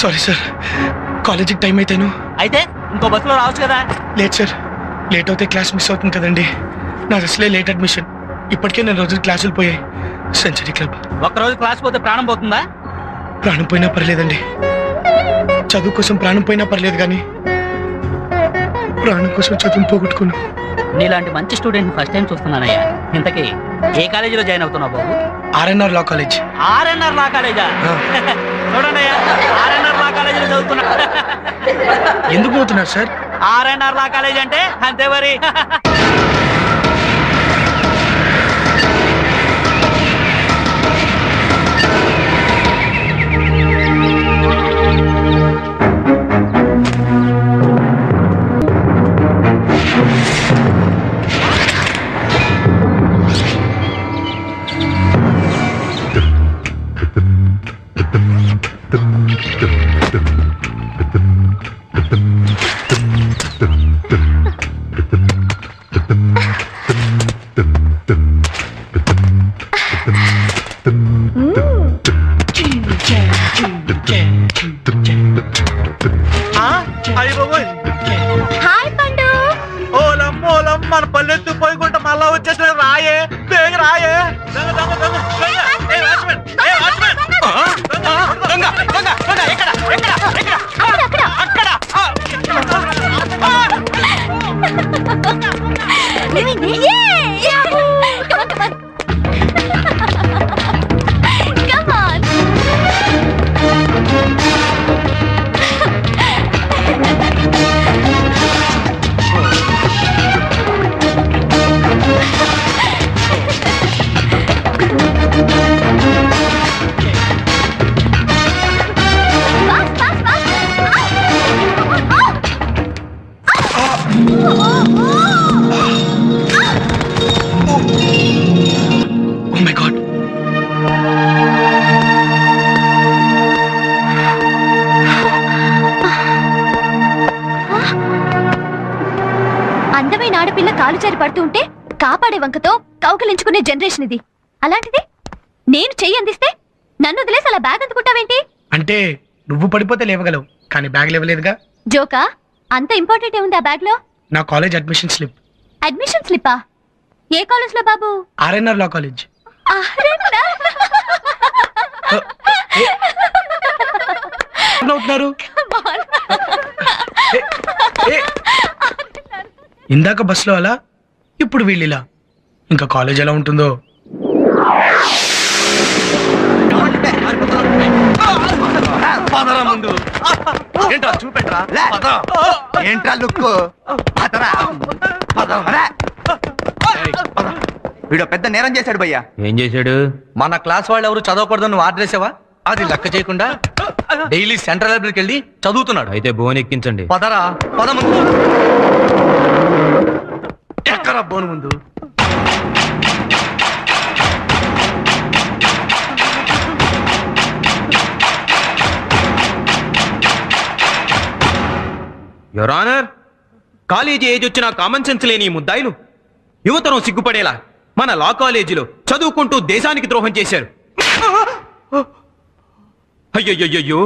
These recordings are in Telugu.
సారీ సార్, కాలేజీకి టైం అయితేను. అయితే ఇంకో బస్సులో రావచ్చు కదా. లేదు సార్, లేట్ అవుతే క్లాస్ మిస్ అవుతుంది కదండి. నా అసలే లేట్ అడ్మిషన్. ఇప్పటికే నేను రోజులు క్లాసులు పోయాయి. Century club. ఒక్కరోజు క్లాస్ పోతే ప్రాణం పోతుందా? ప్రాణం పోయినా పర్లేదండి. చదువు కోసం ప్రాణం పోయినా పర్లేదు, కానీ ప్రాణం కోసం చదువును పోగొట్టుకున్నా. నీలాంటి మంచి స్టూడెంట్ ఫస్ట్ టైం చూస్తున్నానయ్యా. ఇంతకీ ఏ కాలేజీలో జాయిన్ అవుతున్నావు బాబు? RNR law college. RNR law కాలేజా? చూడండి అయ్యా, ఆర్ఎన్ఆర్ లా కాలేజీలో చదువుతున్నా. ఎందుకు పోతున్నారు సార్? ఆర్ఎన్ఆర్ లా కాలేజ్ అంటే అంతే మరి. హాయ్ పండు. ఓలమ్మోలం మన పల్లెత్తు పోయికుంటా మళ్ళా వచ్చేసిన రాయే, బేగ రాయే. అందమైన ఆడపిల్ల కాలు జారి పడుతూ ఉంటే కాపాడే వంకతో కౌకలించుకునే జనరేషన్ ఇది. అలాంటిది నేను చెయ్యి అందిస్తే నన్ను వదిలేసి అలా బ్యాగ్ అందుకుంటావేంటి? అంటే నువ్వు పడిపోతే లేవగలవు, కానీ బ్యాగ్ లేవలేదుగా. జోకా? అంత ఇంపార్టెంట్ ఏముంది ఆ బ్యాగ్ లో? నా కాలేజ్ అడ్మిషన్ స్లిప్. అడ్మిషన్ స్లిప్పా? ఏ కాలేజ్ లో బాబు? RNR law college. ఇందాక బస్సులో అలా, ఇప్పుడు వీళ్ళిలా. ఇంకా కాలేజ్ ఎలా ఉంటుందో. ఏంట్రా చూపెట్రా, ఏంట్రా లుక్కు? వీడు పెద్ద నేరం చేశాడు భయ్యా. ఏం చేశాడు? మన క్లాస్ వాళ్ళు ఎవరు చదవకూడదు నువ్వు ఆర్డర్ చేసావా? అది లెక్క చేయకుండా డైలీ సెంట్రల్ లైబ్రరీకి వెళ్ళి చదువుతున్నాడు. అయితే బోన్ ఎక్కించండి. పదరా, పద ముందు. ఎక్కరా బోను ముందు. యువర్ ఆనర్, కాలేజీ ఏజ్ వచ్చిన కామన్ సెన్స్ లేని ముద్దాయిలు యువతరం సిగ్గుపడేలా మన లా కాలేజీలో చదువుకుంటూ దేశానికి ద్రోహం చేశారు. అయ్యయ్యో,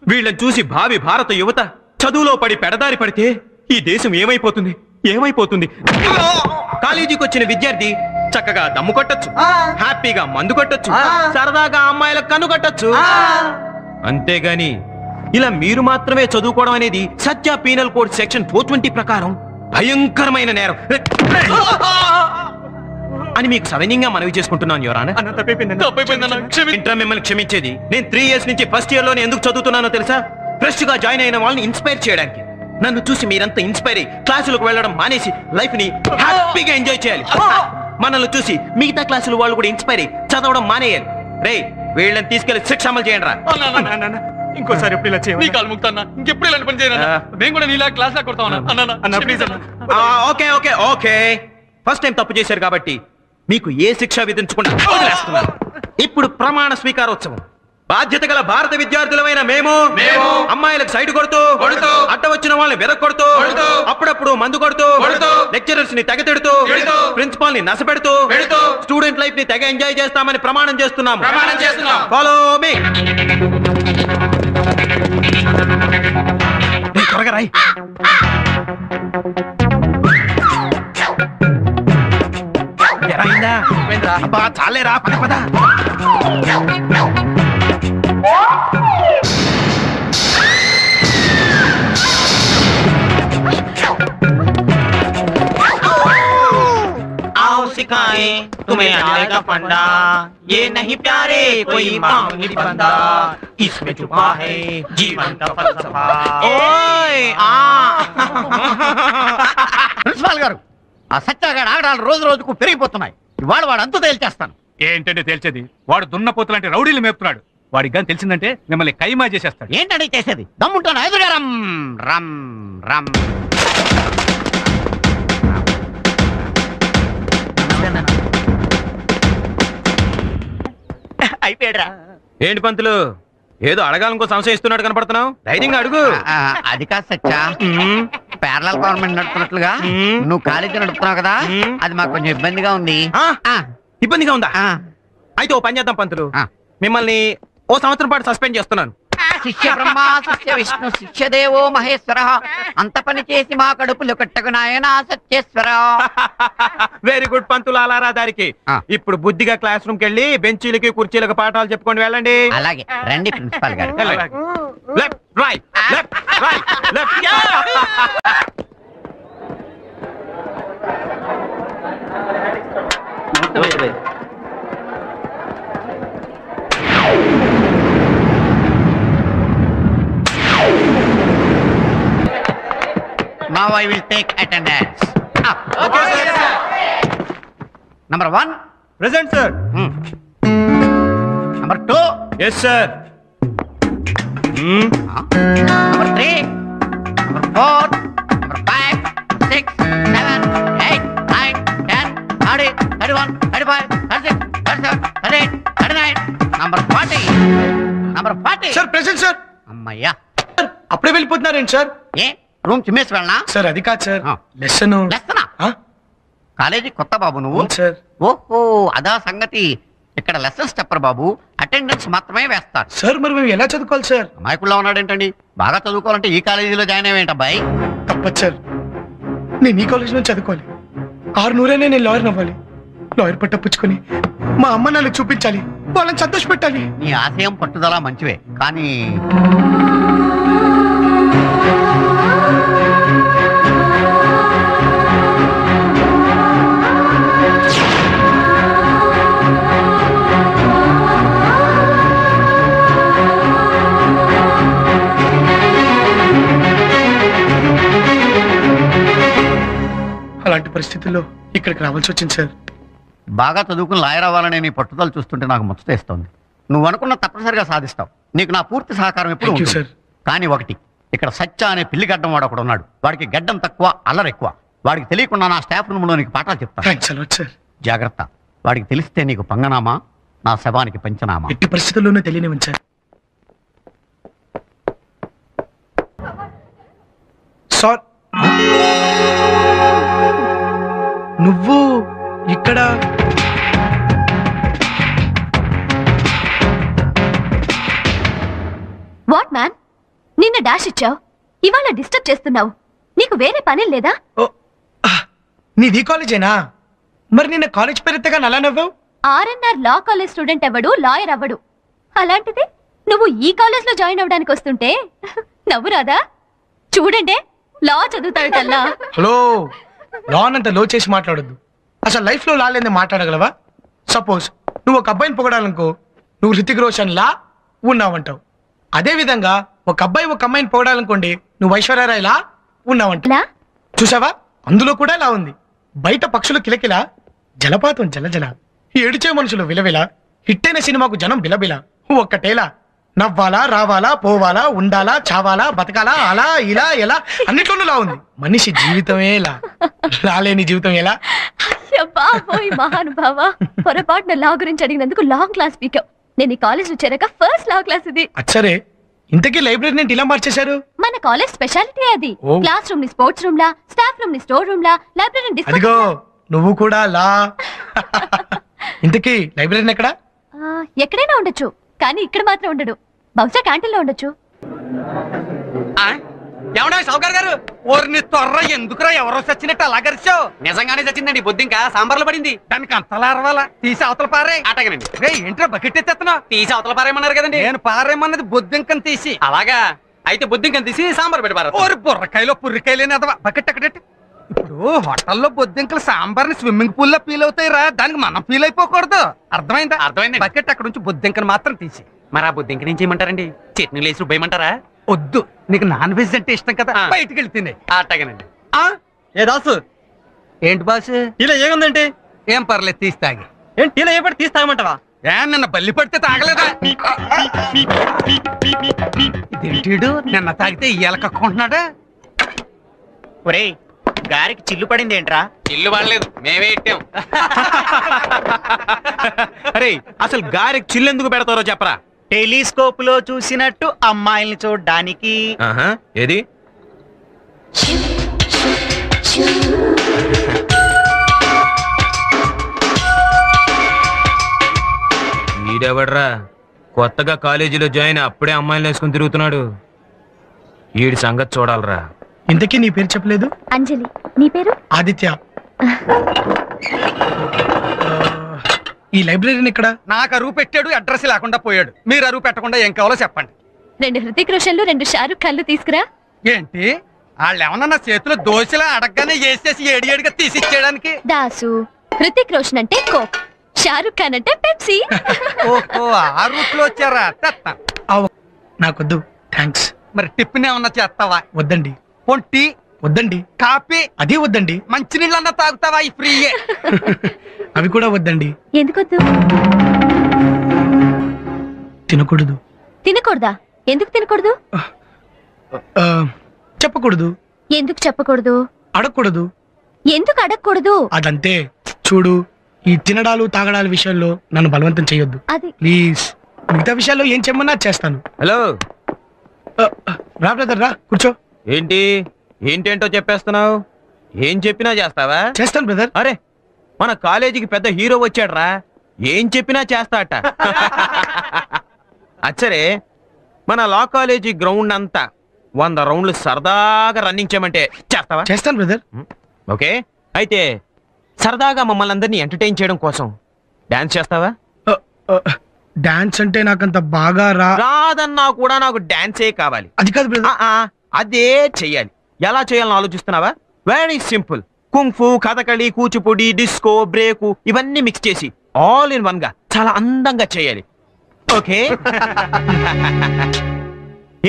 వీళ్ళని చూసి భావి భారత యువత చదువులో పడి పెడదారి పడితే ఈ దేశం ఏమైపోతుంది ఏమైపోతుంది? కాలేజీకి వచ్చిన విద్యార్థి చక్కగా దమ్ము కొట్టచ్చు, హ్యాపీగా మందు కొట్టచ్చు, సరదాగా అమ్మాయిలకు కన్ను కట్టచ్చు. అంతేగాని ఇలా మీరు మాత్రమే చదువుకోవడం అనేది సత్య పీనల్ కోడ్ సెక్షన్ 420 ప్రకారం భయంకరమైన నేరం అని మీకు సవినయంగా మనవి చేసుకుంటున్నాను. యువరానా, మిమ్మల్ని క్షమించేది. నేను 3 years నుంచి ఫస్ట్ ఇయర్ లోనే ఎందుకు చదువుతున్నానో తెలుసా? ఫ్రెష్ గా జాయిన్ అయిన వాళ్ళని ఇన్స్పైర్ చేయడానికి. నన్ను చూసి మీరంతా ఇన్స్పైర్ అయ్యి క్లాసులకు వెళ్ళడం మానేసి లైఫ్ ని హ్యాపీగా ఎంజాయ్ చేయాలి. మనల్ని చూసి మిగతా క్లాసులు వాళ్ళు కూడా ఇన్స్పైర్ అయ్యి చదవడం మానేయాలి. రే, వీళ్ళని తీసుకెళ్లి శిక్ష అమలు చేయండి రా. ఇంకోసారి ఎప్పుడు ఇలా చేయాలి? ఇంకెప్పుడు ఇలాంటి పని చేయను. మేము కూడా నీలా క్లాస్ లా కొడతాం. Okay okay okay, first time తప్పు చేశారు కాబట్టి మీకు ఏ శిక్ష విధించకుండా వదిలేస్తున్నాను. ఇప్పుడు ప్రమాణ స్వీకారోత్సవం. బాధ్యత గల భారత విద్యార్థులమైన మేము అమ్మాయిలకు సైడ్ కొడుతూ అట్ట వచ్చిన వాళ్ళని వెదక్ కొడుతూ అప్పుడప్పుడు మందు కొడుతూ లెక్చరర్స్ ని తెగ తిడుతూ ప్రిన్సిపాల్ ని నసపెడుతూ స్టూడెంట్ లైఫ్ ని తెగ ఎంజాయ్ చేస్తామని ప్రమాణం చేస్తున్నాము. Follow me. త్వరగా రాయి. అబ్బా చాలేరా, పద పద. सिखाए तुम्हें आएगा फंडा, ये नहीं प्यारे कोई मामूली बंदा, इसमें छुपा है जीवन का फलसफा. ओए ప్రిన్సిపాల్ గారు, ఆ సత్యాగాడు ఆగడాలు రోజు రోజుకు పెరిగిపోతున్నాయి. ఇవాళ వాడు అంతు తేల్చేస్తాను. ఏంటంటే తేల్చేది? వాడు దున్నపోతులంటే రౌడీలు మేపుతున్నాడు. వాడికి కానీ తెలిసిందంటే మిమ్మల్ని కైమా చేసేస్తాడు. ఏంటండి చేసేది? దమ్ముంటాను ఎదురుగా రమ్ రమ్ రమ్. అయిపోయాడురా. ఏంటి పంతులు, ఏదో అడగాలనుకో సంశయం ఇస్తున్నాడు కనపడుతున్నావు. ధైర్యంగా అడుగు. అది కాదు సత్యా, పేరలల్ గవర్నమెంట్ నడుపుతున్నట్లుగా నువ్వు కాలేజీ నడుపుతున్నావు కదా, అది మాకు కొంచెం ఇబ్బందిగా ఉంది. ఇబ్బందిగా ఉందా? అయితే ఓ పని చేద్దాం పంతులు, మిమ్మల్ని ఓ సంవత్సరం పాటు సస్పెండ్ చేస్తున్నాను. శిష్య బ్రహ్మ శిష్య విష్ణు శిష్య దేవో మహేశ్వర, అంత పని చేసి మా కడుపులు కట్టకు నాయనా సత్యేశ్వర. వెరీ గుడ్ పంతులు, అలారా దారికి. ఇప్పుడు బుద్ధిగా క్లాస్ రూమ్ కి వెళ్ళి బెంచీలకి కుర్చీలకు పాఠాలు చెప్పుకొని వెళ్ళండి. అలాగే రండి ప్రిన్సిపాల్ గారు. Left right left right left. Now I will take attendance. Up. Okay, sir. Number 1. Present, sir. Number 2. Yes, sir. Number 3. Number 4. Number 5. 6. 7. 8. 9. 10. 30. 31. 35. 36. 37. 38. 39. Number 40. Number 40. Sir present sir. అమ్మయ్యా, అప్పుడే వెళ్ళిపోతున్నారేంటి సార్? ఏ రూమ్ చిమ్మేసి వెళ్ళనా? సార్ అది కాదు సార్, ఆ. లెసన్. లెస్తనా? కాలేజీ కొత్త బాబు నువ్వు? సార్ ఓహో, అదా సంగతి. ఇక్కడ లెసన్స్ చెప్పరు బాబు, అటెండెన్స్ మాత్రమే వేస్తారు. సార్ మరి మేము ఎలా చదువుకోవాలి సార్? అమాయకుల్లో ఉన్నాడేంటండి? బాగా చదువుకోవాలంటే ఈ కాలేజీలో జాయిన్ అయ్యేంటి అబ్బాయి? తప్పదు సార్, నేను ఈ కాలేజ్లో చదువుకోవాలి. 600 నేను లాయర్ అవ్వాలి. లాయర్ పట్ట పుచ్చుకొని మా అమ్మ నాన్నకి చూపించాలి, వాళ్ళని సంతోష పెట్టాలి. నీ ఆశయం పట్టుదల మంచివే, కానీ అలాంటి పరిస్థితుల్లో ఇక్కడికి రావాల్సి వచ్చింది సార్. బాగా చదువుకుని లాయర్ అవ్వాలనే నీ పట్టుదల చూస్తుంటే నాకు ముచ్చటేస్తోంది. నువ్వు అనుకున్న తప్పనిసరిగా సాధిస్తావు. నీకు నా పూర్తి సహకారం ఎప్పుడు Thank you, ఉంటుంది. sir. కానీ ఒకటి, ఇక్కడ సత్య అనే పిల్లి గడ్డం వాడు ఒకడు ఉన్నాడు. వాడికి గడ్డం తక్కువ, అల్లరి ఎక్కువ. వాడికి తెలియకుండా నా స్టాఫ్ రూమ్ లో నీకు పాఠాలు చెప్తాను. Thanks a lot sir. జాగ్రత్త, వాడికి తెలిస్తే నీకు పంగనామా, నా శవానికి పంచనామా. ఎట్టి పరిస్థితుల్లోనూ తెలియనివ్వండి సార్. సార్ నువ్వు ఇక్కడ వాట్ మ్యాన్, నిన్న డాష్ ఇచ్చావు, ఇవాళ డిస్టర్బ్ చేస్తున్నావు. నీకు వేరే పని లేదా? నీది కాలేజేనా? మరి నిన్న కాలేజ్ పేరెత్తగా నలా నవ్వావు? ఆర్ఎన్ఆర్ లా కాలేజ్ స్టూడెంట్ అవ్వడు, లాయర్ అవ్వడు. అలాంటిది నువ్వు ఈ కాలేజ్ లో జాయిన్ అవ్వడానికి వస్తుంటే నవ్వు రాదా? చూడండి, లా చదువుతాడల్లా. హలో, లాన్ అంత లో చేసి మాట్లాడొద్దు. అసలు లైఫ్ లో లా లేని మాట్లాడగలవా? సపోజ్ నువ్వు ఒక అబ్బాయిని పొగడాలనుకో, నువ్వు హృతిక్ రోషన్ లా ఉన్నావంటావు. అదే విధంగా ఒక అబ్బాయి ఒక అమ్మాయిని పొగడాలనుకోండి, నువ్వు ఐశ్వర్యరాయ్ లా ఉన్నావంటావు. లా? చూసావా, అందులో కూడా లా ఉంది. బయట పక్షులు కిలకిల, జలపాతం జలజల, ఏడిచే మనుషులు విలవిల, హిట్టైన సినిమాకు జనం బిలబిల. ఒక్కటేలా నవ్వాలా, రావాలా, పోవాలా, ఉండాలా, చావాలా, బతకాలా, అలా ఇలా ఎలా, అన్నిట్లోనూ లా ఉంది. మనిషి జీవితమే లా, లాలేని జీవితం ఎలా? బాబోయ్ మహానుభావ, పొరపాటున లా గురించి అడిగినందుకు లాంగ్ క్లాస్ పీకావు. నేను ఈ కాలేజ్ లో చేరాక ఫస్ట్ లా క్లాస్ ఇది. అచ్చరే, ఇంతకీ లైబ్రరీని ఇలా మార్చేశారు? మన కాలేజ్ స్పెషాలిటీ అది. ఓ. క్లాస్ రూమ్ ని స్పోర్ట్స్ రూమ్ లా, స్టాఫ్ రూమ్ ని స్టోర్ రూమ్ లా, లైబ్రరీ అదిగో నువ్వు కూడా లా. ఇంతకీ లైబ్రరీని ఎక్కడ? ఎక్కడైనా ఉండొచ్చు, కానీ ఇక్కడ మాత్రం ఉండడు. బహుశా క్యాంటీన్ లో ఉండొచ్చు. ఏమన్నా షౌకర్ గారు ఓర్ని త్వర ఎందుకురా ఎవరో చచ్చినట్టు అలా గరిచావు? నిజంగానే చచ్చిందండి బొద్దింక సాంబార్లో పడింది. దానికి అంతలా అరవాలా? తీసి అవతల పారే. అటగనండి. రే ఏంట్రా బకెట్ ఎత్తేస్తున్నావు? తీసి అవతల పారేయమన్నారు కదండి. నేను పారేయమన్నది బొద్దింకని తీసి. అలాగా అయితే బొద్దింకని తీసి సాంబార్ పెట్టి పారు. ఓరి బుర్రకాయలో పుర్రికాయలేని అదవా బకెట్ అక్కడెట్టి. ఇప్పుడు హోటల్లో బొద్దింకలు సాంబార్ని స్విమ్మింగ్ పూల్ లో ఫీల్ అవుతాయి రా, దానికి మనం ఫీల్ అయిపోకూడదు. అర్థమైందా? అర్థమైంది. బకెట్ అక్కడ నుంచి బొద్దింకను మాత్రం తీసి. మరి ఆ బొద్దింక నుంచి ఏమంటారండి? చట్నీలు వేసి రుబ్బేయమంటారా? వద్దు, నీకు నాన్ వెజ్ అంటే ఇష్టం కదా, బయటికి వెళ్ళి తినే. అట్టగానండి. ఏ దాసు ఏంటి బాస్? ఇలా ఏముందంటే ఏం పర్లేదు తీసి తాగి. ఏంటి ఇలా ఏ పడి తీస్తామంటావా? ఏ నిన్న బల్లి పడితే తాగలేదా? ఇదేంటిడు నిన్న తాగితే ఇయ్యాల కక్కుంటున్నాడా? ఒరేయ్ గారికి చిల్లు పడింది ఏంట్రా? ఇల్లు పడలేదు, మేమే ఇట్టాం. అరే అసలు గారికి చిల్లెందుకు పెడతారో చెప్పరా? టెలిస్కోప్ లో చూసినట్టు అమ్మాయిల్ని చూడడానికి. ఏది ఈడెవడ్రా కొత్తగా కాలేజీలో జాయిన్ అప్పుడే అమ్మాయిలు వేసుకుని తిరుగుతున్నాడు? ఈడి సంగతి చూడాలరా. ఇంతకీ నీ పేరు చెప్పలేదు? అంజలి. నీ పేరు? ఆదిత్య. ఈ లైబ్రరీని ఇక్కడ నాకు అరువు పెట్టాడు, అడ్రస్ లేకుండా పోయాడు. మీరు అరువు పెట్టకుండా ఏం కావాలో చెప్పండి. 2 హృతిక్ రోషన్లు 2 షారుఖ్ ఖాన్లు తీసుకురా. ఏంటి వాళ్ళు ఏమన్నా నా చేతిలో దోశలా అడగగానే వేసేసి ఏడిగా తీసిచ్చేయడానికి? దాసు, హృతిక్ రోషన్ అంటే కోక్, షారుఖ్ ఖాన్ అంటే పెప్సీ. ఓహో ఆ రూట్ లో వచ్చారా? తెత్తా. నాకొద్దు, థ్యాంక్స్. మరి టిఫిన్ ఏమన్నా చేస్తావా? వద్దండి. పొంటి వద్దండి. కాఫీ అదే వద్దండి. మంచినీళ్ళన్నా తాగుతావా? ఈ ఫ్రీయే. అవి కూడా వద్దండి. ఎందుకొద్దు? తినకూడదు. తినకూడదా? ఎందుకు తినకూడదు? చెప్పకూడదు. ఎందుకు చెప్పకూడదు? అడగకూడదు. ఎందుకు అడగకూడదు? అదంతే. చూడు, ఈ తినడాలు తాగడాల విషయంలో నన్ను బలవంతం చేయొద్దు అది. ప్లీజ్. మిగతా విషయాల్లో ఏం చెమ్మన్నా చేస్తాను. హలో రా బ్రదర్, రా కూర్చో. ఏంటి ఏంటేంటో చెప్పేస్తున్నావు? ఏం చెప్పినా చేస్తావా? చేస్తాను బ్రదర్. అరే మన కాలేజీకి పెద్ద హీరో వచ్చాడ్రా, ఏం చెప్పినా చేస్తాట. అచ్చరే మన లా కాలేజీ గ్రౌండ్ అంతా 100 రౌండ్లు సరదాగా రన్నింగ్ చేయమంటే చేస్తావా? చేస్తాను బ్రదర్. ఓకే, అయితే సరదాగా మమ్మల్ని అందరినీ ఎంటర్టైన్ చేయడం కోసం డాన్స్ చేస్తావా? డాన్స్ అంటే నాకంత బాగా రాదన్నా కూడా నాకు డాన్సే కావాలి. అది కాదు బ్రదర్. అదే చెయ్యాలి. ఎలా చేయాలని ఆలోచిస్తున్నావా? Very simple. Kung fu, Kathakali, Kuchipudi, disco, break ఇవన్నీ మిక్స్ చేసి ఆల్ ఇన్ వన్ గా చాలా అందంగా చేయాలి. ఓకే?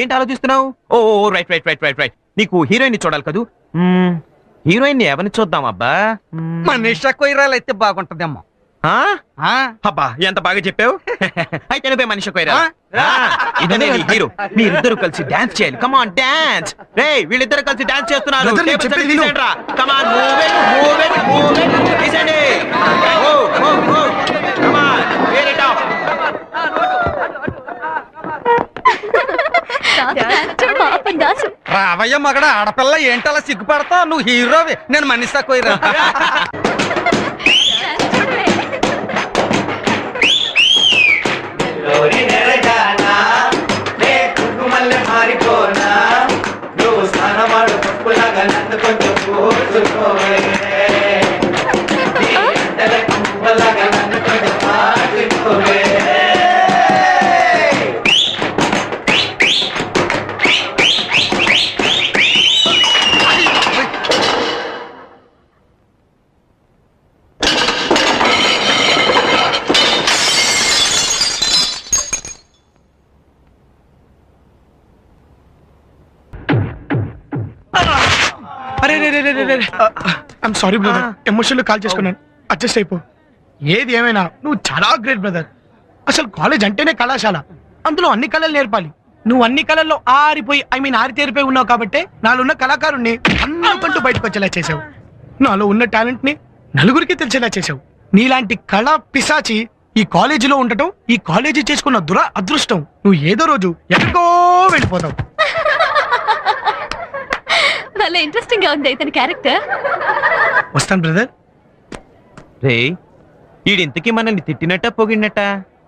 ఏంటి ఆలోచిస్తున్నావు? Oh right right right right right నీకు హీరోయిన్ చూడాలి కదూ. హీరోయిన్ ఎవరిని చూద్దాం అబ్బా? మనీషా కొయిరాలు అయితే బాగుంటదేమో. అబ్బా ఎంత బాగా చెప్పావు. అయితే నువ్వే మనిషి కొయిరా. ఇదనే హీరో. మీరిద్దరు కలిసి డాన్స్ చేయాలి. Come on dance. రే వీళ్ళిద్దరు కలిసి డాన్స్ చేస్తున్నారు. Come on move it move it move it. తీసండి. Oh oh oh come on wear it up. రావయ్య మగడ ఆడపిల్ల ఏంటలా సిగ్గుపడతావు? నువ్వు హీరోవి, నేను Manisha Koirala. I'm sorry brother, emotional call చేసుకున్నాను. అడ్జస్ట్ అయిపో. ఏది ఏమైనా నువ్వు చాలా గ్రేట్ బ్రదర్. అసలు కాలేజ్ అంటేనే కళాశాల, అందులో అన్ని కళలు నేర్పాలి. నువ్వు అన్ని కళల్లో ఆరితేరిపోయి ఉన్నావు కాబట్టి నాలో ఉన్న కళాకారుణ్ణి అందరికంటూ బయటకు వచ్చేలా చేసావు. నాలో ఉన్న టాలెంట్ ని నలుగురికి తెలిసేలా చేసావు. నీలాంటి కళా పిశాచి ఈ కాలేజీలో ఉండటం, ఈ కాలేజీ చేసుకున్న అదృష్టం. నువ్వు ఏదో రోజు ఎక్కడికో వెళ్ళిపోతావు. చాలా ఇంట్రెస్టింగ్ గా ఉంది ఇతని క్యారెక్టర్. వస్తాను బ్రదర్. రే ఈడింతకీ మనల్ని తిట్టినట్ట పొగిడినట్ట?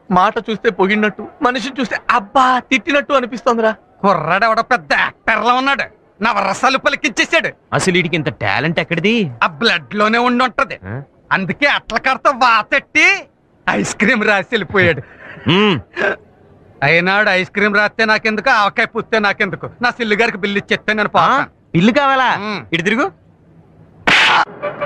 మాట చూస్తే పొగిడినట్టు, మనిషిని చూస్తే అబ్బా తిట్టినట్టు అనిపిస్తోందిరా. కుర్రాడెవడ పెద్ద యాక్టర్లా ఉన్నాడు. నవరసాలు పలికించేశాడు. అసలు వీడికి ఇంత టాలెంట్ ఎక్కడిది? ఆ బ్లడ్ లోనే ఉండి ఉంటది. అందుకే అట్ల కడతా వాతెట్టి ఐస్ క్రీమ్ రాసి వెళ్ళిపోయాడు. అయినాడు ఐస్ క్రీమ్ రాస్తే నాకెందుకు, ఆవకాయ పుస్తే నాకెందుకు, నా సిల్లు గారికి బిల్లు ఇచ్చేస్తే నేను పోతాను. ఇల్లు కావాలా? ఇటు తిరుగు.